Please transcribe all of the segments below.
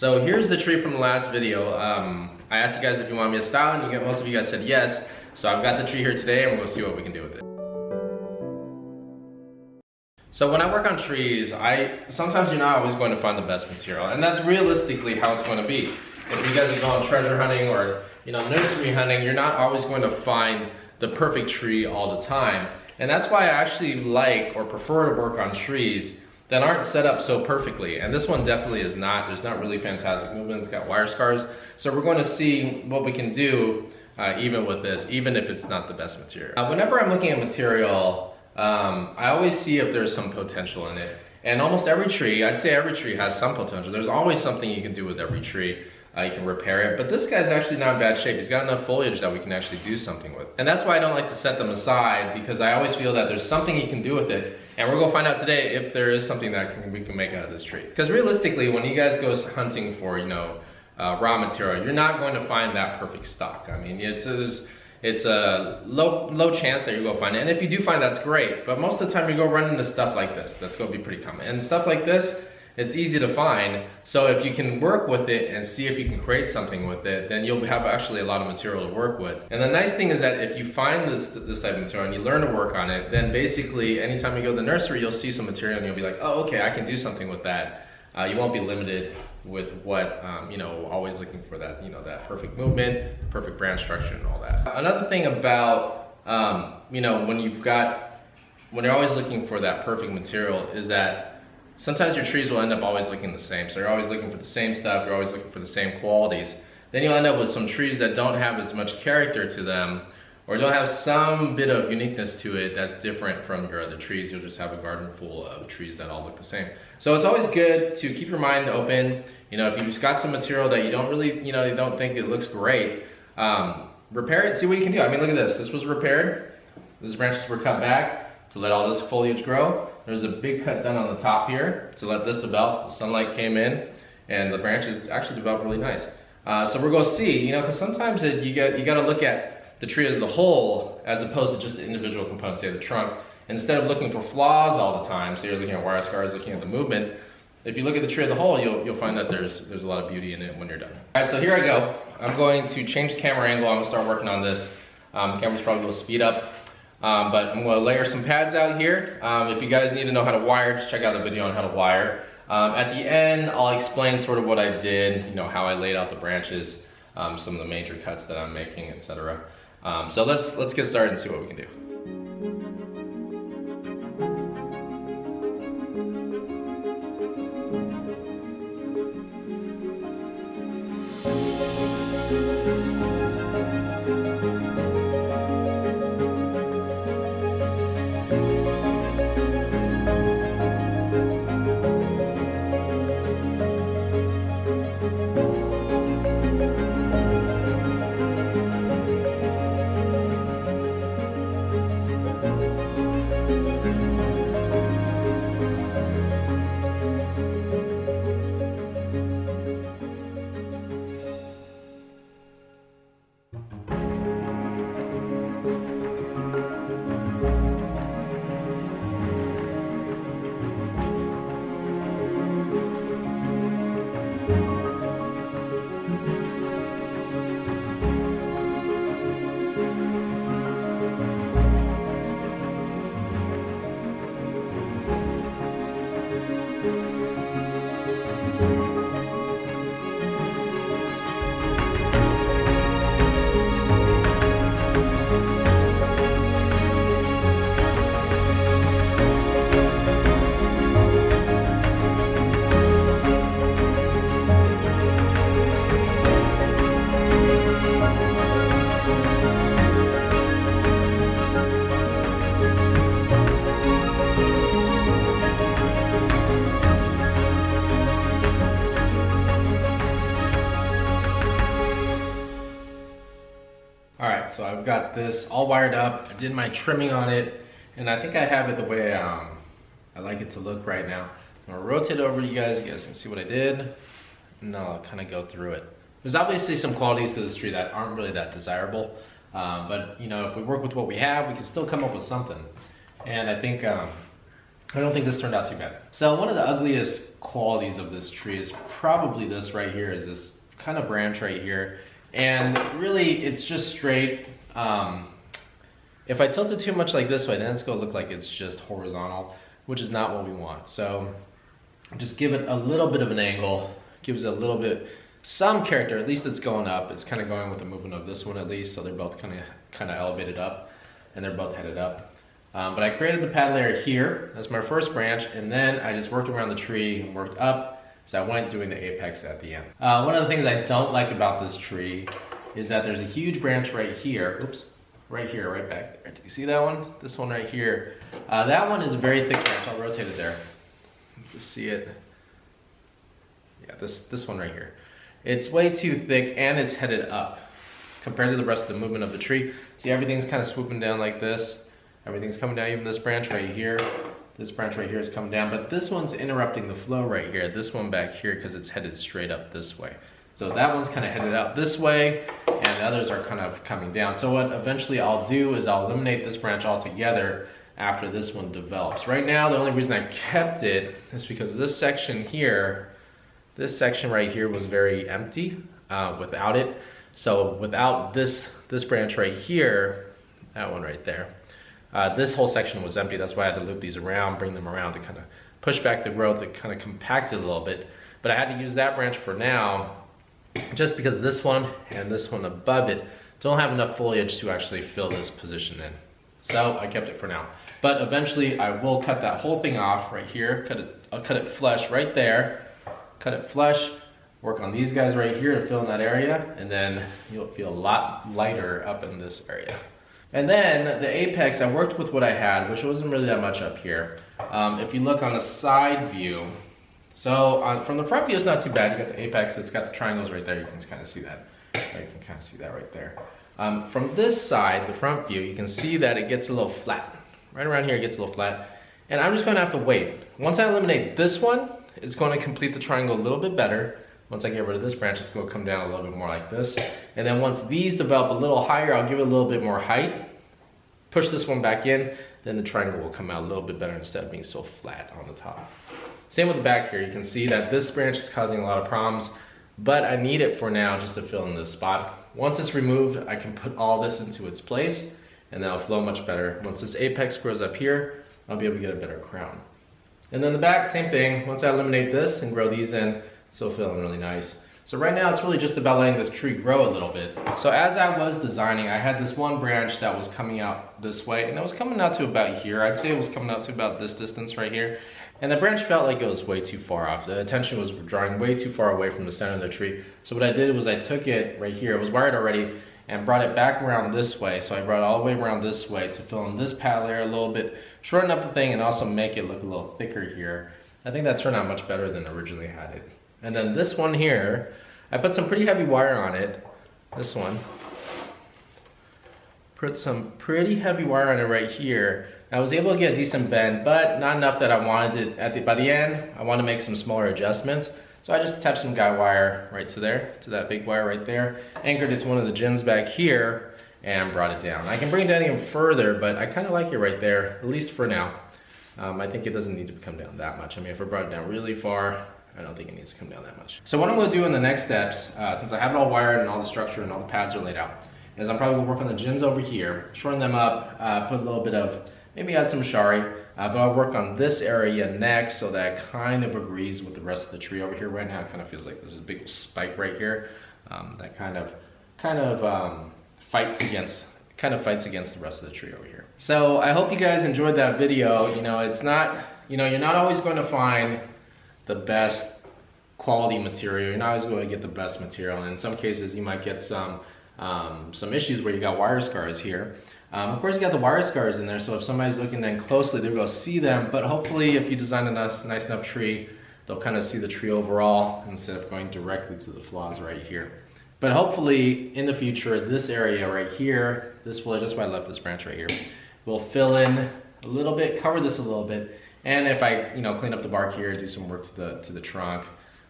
So here's the tree from the last video. I asked you guys if you want me to style it, and most of you guys said yes. So I've got the tree here today, and we'll see what we can do with it. So when I work on trees, sometimes you're not always going to find the best material, and that's realistically how it's going to be. If you guys are going treasure hunting or nursery hunting, you're not always going to find the perfect tree all the time. And that's why I actually like or prefer to work on trees that aren't set up so perfectly. And this one definitely is not. There's not really fantastic movement. It's got wire scars. So we're going to see what we can do even with this, even if it's not the best material. Whenever I'm looking at material, I always see if there's some potential in it. And almost every tree, I'd say every tree has some potential. There's always something you can do with every tree. You can repair it, but this guy's actually not in bad shape. He's got enough foliage that we can actually do something with. And that's why I don't like to set them aside, because I always feel that there's something you can do with it. And we're gonna find out today if there is something that we can make out of this tree. Because realistically, when you guys go hunting for, raw material, you're not going to find that perfect stock. I mean, it's a low chance that you're gonna find it. And if you do find, that's great. But most of the time you go run into stuff like this. That's gonna be pretty common. And stuff like this, it's easy to find. So if you can work with it and see if you can create something with it, then you'll have actually a lot of material to work with. And the nice thing is that if you find this type of material and you learn to work on it, then basically anytime you go to the nursery, you'll see some material and you'll be like, oh, okay, I can do something with that. You won't be limited with what, always looking for that, that perfect movement, perfect branch structure and all that. Another thing about, when you're always looking for that perfect material is that sometimes your trees will end up always looking the same. So you're always looking for the same stuff, you're always looking for the same qualities. Then you'll end up with some trees that don't have as much character to them, or don't have some bit of uniqueness to it that's different from your other trees. You'll just have a garden full of trees that all look the same. So it's always good to keep your mind open. If you've just got some material that you don't really, you don't think it looks great, repair it, see what you can do. I mean, look at this. This was repaired. These branches were cut back to let all this foliage grow. There's a big cut done on the top here to let this develop. The sunlight came in and the branches actually developed really nice. So we're gonna see, because sometimes you gotta look at the tree as the whole as opposed to just the individual components, say the trunk. And instead of looking for flaws all the time, so you're looking at wire scars, looking at the movement, if you look at the tree as a whole, you'll find that there's a lot of beauty in it when you're done. All right, so here I go. I'm going to change the camera angle. I'm gonna start working on this. The camera's probably gonna speed up. But I'm going to layer some pads out here. If you guys need to know how to wire, just check out the video on how to wire. At the end, I'll explain sort of what I did, how I laid out the branches, some of the major cuts that I'm making, etc. So let's get started and see what we can do. So I've got this all wired up. I did my trimming on it, and I think I have it the way I like it to look right now. I'm gonna rotate it over to you guys. You guys can see what I did, and I'll kind of go through it. There's obviously some qualities to this tree that aren't really that desirable, but if we work with what we have, we can still come up with something. And I think I don't think this turned out too bad. So one of the ugliest qualities of this tree is probably this right here, is this kind of branch right here. And really it's just straight. If I tilt it too much like this way, then it's gonna look like it's just horizontal, which is not what we want. So just give it a little bit of an angle, gives it a little bit, some character, at least it's going up. It's kind of going with the movement of this one at least, so they're both kind of elevated up, and they're both headed up. But I created the pad layer here, that's my first branch, and then I just worked around the tree and worked up, so I went doing the apex at the end. One of the things I don't like about this tree is that there's a huge branch right here, oops, right here, right back there. Do you see that one? This one right here. That one is a very thick branch. I'll rotate it there. Just see it. Yeah, this one right here. It's way too thick and it's headed up compared to the rest of the movement of the tree. See, everything's kind of swooping down like this. Everything's coming down, even this branch right here. This branch right here is coming down, but this one's interrupting the flow right here. This one back here, because it's headed straight up this way. So that one's kind of headed out this way, and the others are kind of coming down. So what eventually I'll do is I'll eliminate this branch altogether after this one develops. Right now, the only reason I kept it is because this section here, this section right here was very empty without it. So without this branch right here, that one right there, this whole section was empty. That's why I had to loop these around, bring them around to kind of push back the growth, to kind of compact it a little bit. But I had to use that branch for now, just because this one and this one above it don't have enough foliage to actually fill this position in. So I kept it for now. But eventually I will cut that whole thing off right here. I'll cut it flush right there. Cut it flush, work on these guys right here to fill in that area, and then you'll feel a lot lighter up in this area. And then the apex, I worked with what I had, which wasn't really that much up here. If you look on the side view, so from the front view, it's not too bad. You got the apex, it's got the triangles right there. You can kind of see that. You can kind of see that right there. From this side, the front view, you can see that it gets a little flat. Right around here, it gets a little flat. And I'm just gonna have to wait. Once I eliminate this one, it's going to complete the triangle a little bit better. Once I get rid of this branch, it's going to come down a little bit more like this. And then once these develop a little higher, I'll give it a little bit more height. Push this one back in, then the triangle will come out a little bit better instead of being so flat on the top. Same with the back here. You can see that this branch is causing a lot of problems, but I need it for now just to fill in this spot. Once it's removed, I can put all this into its place, and that'll flow much better. Once this apex grows up here, I'll be able to get a better crown. And then the back, same thing. Once I eliminate this and grow these in, still feeling really nice. So right now it's really just about letting this tree grow a little bit. So as I was designing, I had this one branch that was coming out this way, and it was coming out to about here. I'd say it was coming out to about this distance right here. And the branch felt like it was way too far off. The attention was drawing way too far away from the center of the tree. So what I did was I took it right here, it was wired already, and brought it back around this way. So I brought it all the way around this way to fill in this pad layer a little bit, shorten up the thing, and also make it look a little thicker here. I think that turned out much better than originally had it. And then this one here, I put some pretty heavy wire on it. This one. Put some pretty heavy wire on it right here. I was able to get a decent bend, but not enough that I wanted it. By the end, I want to make some smaller adjustments. So I just attached some guide wire right to there, to that big wire right there. Anchored it to one of the gins back here and brought it down. I can bring it down even further, but I kind of like it right there, at least for now. I think it doesn't need to come down that much. I mean, if I brought it down really far, I don't think it needs to come down that much. So what I'm gonna do in the next steps, since I have it all wired and all the structure and all the pads are laid out, is I'm probably gonna work on the gins over here, shorten them up, put a little bit of, maybe add some shari, but I'll work on this area next so that it kind of agrees with the rest of the tree over here. Right now it kind of feels like there's a big spike right here that kind of fights against the rest of the tree over here. So I hope you guys enjoyed that video. You know, it's not, you know, you're not always going to find the best quality material. You're not always going to get the best material. And in some cases you might get some issues where you got wire scars here. Of course you got the wire scars in there, so if somebody's looking in closely, they're going to see them, but hopefully if you design a nice enough tree, they'll kind of see the tree overall instead of going directly to the flaws right here. But hopefully in the future, this area right here, this foliage, that's why I left this branch right here, will fill in a little bit, cover this a little bit, and if I, you know, clean up the bark here, do some work to the trunk,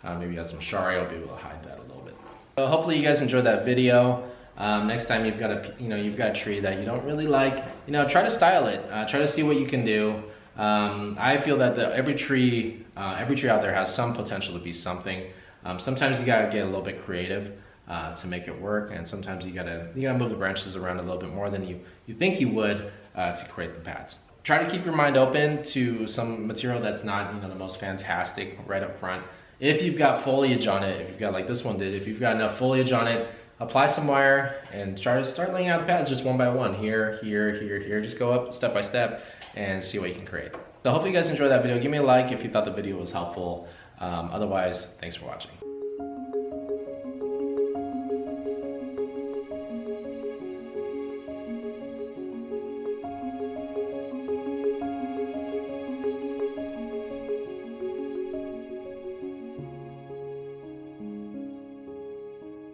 maybe add some shari, I'll be able to hide that a little bit. So hopefully you guys enjoyed that video. Next time you've got a tree that you don't really like, you know, try to style it. Try to see what you can do. I feel that every tree out there has some potential to be something. Sometimes you gotta get a little bit creative to make it work, and sometimes you gotta move the branches around a little bit more than you think you would to create the pads. Try to keep your mind open to some material that's not, you know, the most fantastic right up front. If you've got foliage on it, if you've got, like this one did, if you've got enough foliage on it, apply some wire and start laying out the pads just one by one. Here, here, here, here. Just go up step by step and see what you can create. So hopefully you guys enjoyed that video. Give me a like if you thought the video was helpful. Otherwise, thanks for watching.